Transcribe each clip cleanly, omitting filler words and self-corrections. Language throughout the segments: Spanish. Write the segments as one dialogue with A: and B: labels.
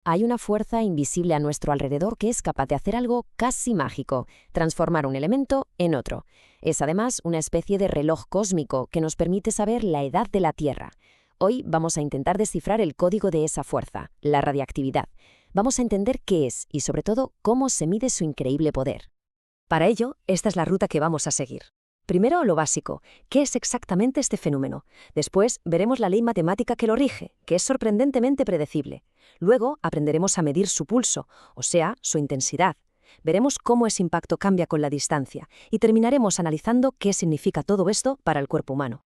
A: Hay una fuerza invisible a nuestro alrededor que es capaz de hacer algo casi mágico, transformar un elemento en otro. Es además una especie de reloj cósmico que nos permite saber la edad de la Tierra. Hoy vamos a intentar descifrar el código de esa fuerza, la radiactividad. Vamos a entender qué es y, sobre todo, cómo se mide su increíble poder.
B: Para ello, esta es la ruta que vamos a seguir. Primero, lo básico, ¿qué es exactamente este fenómeno? Después, veremos la ley matemática que lo rige, que es sorprendentemente predecible. Luego, aprenderemos a medir su pulso, o sea, su intensidad. Veremos cómo ese impacto cambia con la distancia y terminaremos analizando qué significa todo esto para el cuerpo humano.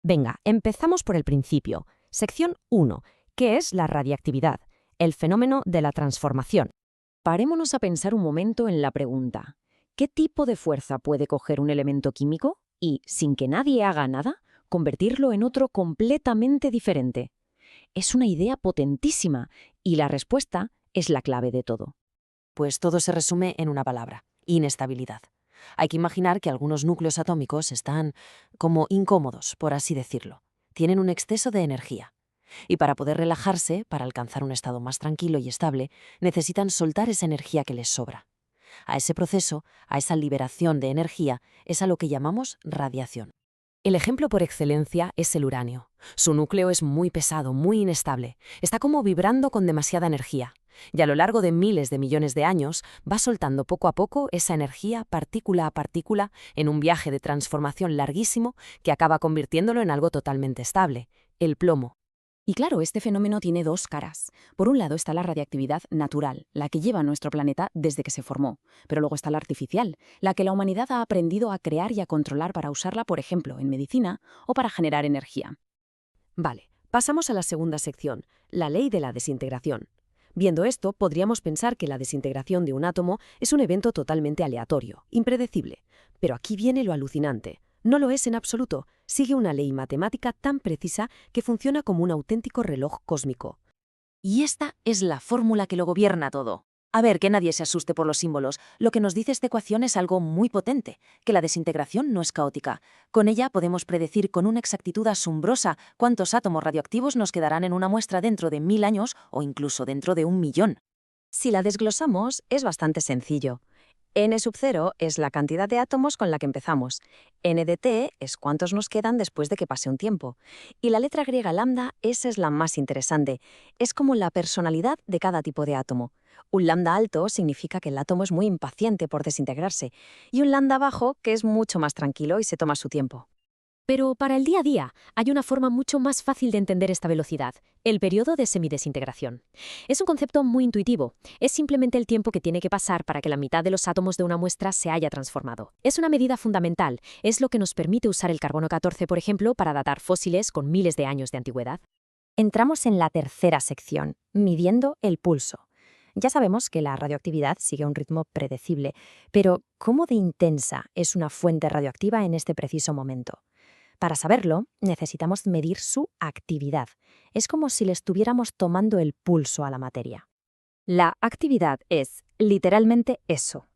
A: Venga, empezamos por el principio. Sección 1. ¿Qué es la radiactividad? El fenómeno de la transformación. Parémonos a pensar un momento en la pregunta: ¿qué tipo de fuerza puede coger un elemento químico y, sin que nadie haga nada, convertirlo en otro completamente diferente? Es una idea potentísima y la respuesta es la clave de todo.
C: Pues todo se resume en una palabra: inestabilidad. Hay que imaginar que algunos núcleos atómicos están como incómodos, por así decirlo. Tienen un exceso de energía. Y para poder relajarse, para alcanzar un estado más tranquilo y estable, necesitan soltar esa energía que les sobra. A ese proceso, a esa liberación de energía, es a lo que llamamos radiación.
B: El ejemplo por excelencia es el uranio. Su núcleo es muy pesado, muy inestable. Está como vibrando con demasiada energía. Y a lo largo de miles de millones de años va soltando poco a poco esa energía partícula a partícula en un viaje de transformación larguísimo que acaba convirtiéndolo en algo totalmente estable: el plomo.
D: Y claro, este fenómeno tiene dos caras. Por un lado está la radiactividad natural, la que lleva nuestro planeta desde que se formó. Pero luego está la artificial, la que la humanidad ha aprendido a crear y a controlar para usarla, por ejemplo, en medicina o para generar energía.
B: Vale, pasamos a la segunda sección, la ley de la desintegración. Viendo esto, podríamos pensar que la desintegración de un átomo es un evento totalmente aleatorio, impredecible. Pero aquí viene lo alucinante. No lo es en absoluto. Sigue una ley matemática tan precisa que funciona como un auténtico reloj cósmico.
C: Y esta es la fórmula que lo gobierna todo. A ver, que nadie se asuste por los símbolos. Lo que nos dice esta ecuación es algo muy potente, que la desintegración no es caótica. Con ella podemos predecir con una exactitud asombrosa cuántos átomos radioactivos nos quedarán en una muestra dentro de 1000 años o incluso dentro de 1.000.000.
B: Si la desglosamos, es bastante sencillo. N sub 0 es la cantidad de átomos con la que empezamos. N de t es cuántos nos quedan después de que pase un tiempo. Y la letra griega lambda, esa es la más interesante. Es como la personalidad de cada tipo de átomo. Un lambda alto significa que el átomo es muy impaciente por desintegrarse, y un lambda bajo que es mucho más tranquilo y se toma su tiempo.
A: Pero para el día a día hay una forma mucho más fácil de entender esta velocidad: el periodo de semidesintegración. Es un concepto muy intuitivo. Es simplemente el tiempo que tiene que pasar para que la mitad de los átomos de una muestra se haya transformado. Es una medida fundamental. Es lo que nos permite usar el carbono 14, por ejemplo, para datar fósiles con miles de años de antigüedad.
E: Entramos en la tercera sección, midiendo el pulso. Ya sabemos que la radioactividad sigue un ritmo predecible, pero ¿cómo de intensa es una fuente radioactiva en este preciso momento? Para saberlo, necesitamos medir su actividad. Es como si le estuviéramos tomando el pulso a la materia. La actividad es, literalmente, eso: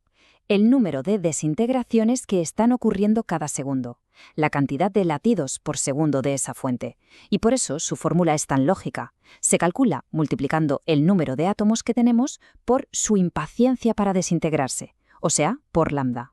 E: el número de desintegraciones que están ocurriendo cada segundo, la cantidad de latidos por segundo de esa fuente. Y por eso su fórmula es tan lógica. Se calcula multiplicando el número de átomos que tenemos por su impaciencia para desintegrarse, o sea, por lambda.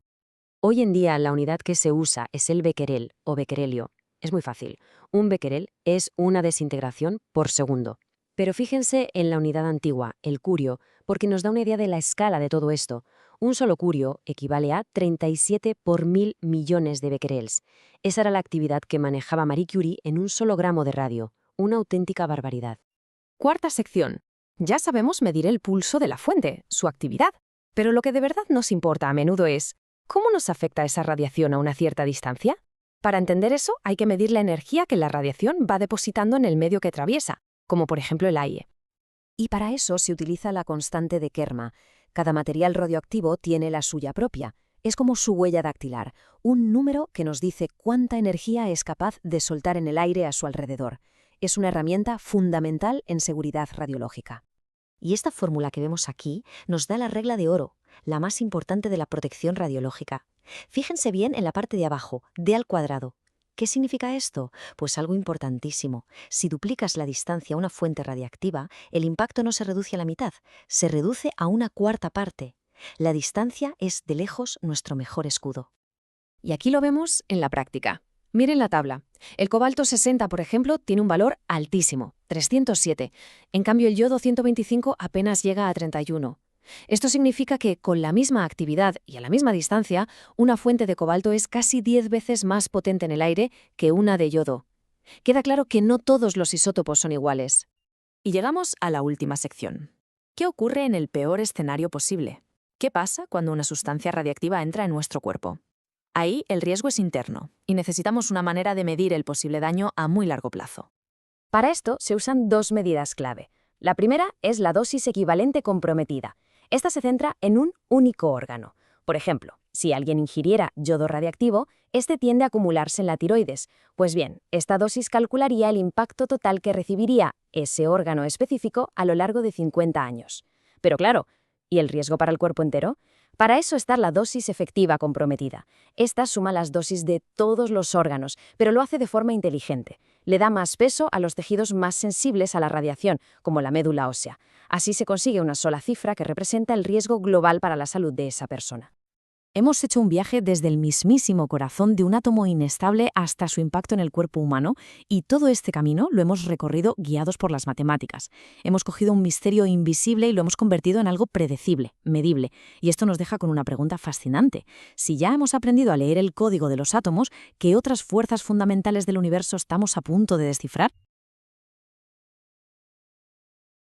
B: Hoy en día la unidad que se usa es el becquerel o becquerelio. Es muy fácil. Un becquerel es una desintegración por segundo. Pero fíjense en la unidad antigua, el curio, porque nos da una idea de la escala de todo esto. Un solo curio equivale a 37 por 1000 millones de becquerels. Esa era la actividad que manejaba Marie Curie en un solo gramo de radio. Una auténtica barbaridad. Cuarta sección. Ya sabemos medir el pulso de la fuente, su actividad. Pero lo que de verdad nos importa a menudo es: ¿cómo nos afecta esa radiación a una cierta distancia? Para entender eso, hay que medir la energía que la radiación va depositando en el medio que atraviesa, como por ejemplo el aire. Y para eso se utiliza la constante de Kerma. Cada material radioactivo tiene la suya propia. Es como su huella dactilar, un número que nos dice cuánta energía es capaz de soltar en el aire a su alrededor. Es una herramienta fundamental en seguridad radiológica. Y esta fórmula que vemos aquí nos da la regla de oro, la más importante de la protección radiológica. Fíjense bien en la parte de abajo, d². ¿Qué significa esto? Pues algo importantísimo. Si duplicas la distancia a una fuente radiactiva, el impacto no se reduce a la mitad, se reduce a una cuarta parte. La distancia es de lejos nuestro mejor escudo.
C: Y aquí lo vemos en la práctica. Miren la tabla. El cobalto 60, por ejemplo, tiene un valor altísimo, 307. En cambio, el yodo 125 apenas llega a 31. Esto significa que, con la misma actividad y a la misma distancia, una fuente de cobalto es casi 10 veces más potente en el aire que una de yodo. Queda claro que no todos los isótopos son iguales.
D: Y llegamos a la última sección. ¿Qué ocurre en el peor escenario posible? ¿Qué pasa cuando una sustancia radiactiva entra en nuestro cuerpo? Ahí el riesgo es interno y necesitamos una manera de medir el posible daño a muy largo plazo.
E: Para esto se usan dos medidas clave. La primera es la dosis equivalente comprometida. Esta se centra en un único órgano. Por ejemplo, si alguien ingiriera yodo radiactivo, este tiende a acumularse en la tiroides. Pues bien, esta dosis calcularía el impacto total que recibiría ese órgano específico a lo largo de 50 años. Pero claro, ¿y el riesgo para el cuerpo entero? Para eso está la dosis efectiva comprometida. Esta suma las dosis de todos los órganos, pero lo hace de forma inteligente. Le da más peso a los tejidos más sensibles a la radiación, como la médula ósea. Así se consigue una sola cifra que representa el riesgo global para la salud de esa persona.
D: Hemos hecho un viaje desde el mismísimo corazón de un átomo inestable hasta su impacto en el cuerpo humano, y todo este camino lo hemos recorrido guiados por las matemáticas. Hemos cogido un misterio invisible y lo hemos convertido en algo predecible, medible. Y esto nos deja con una pregunta fascinante. Si ya hemos aprendido a leer el código de los átomos, ¿qué otras fuerzas fundamentales del universo estamos a punto de descifrar?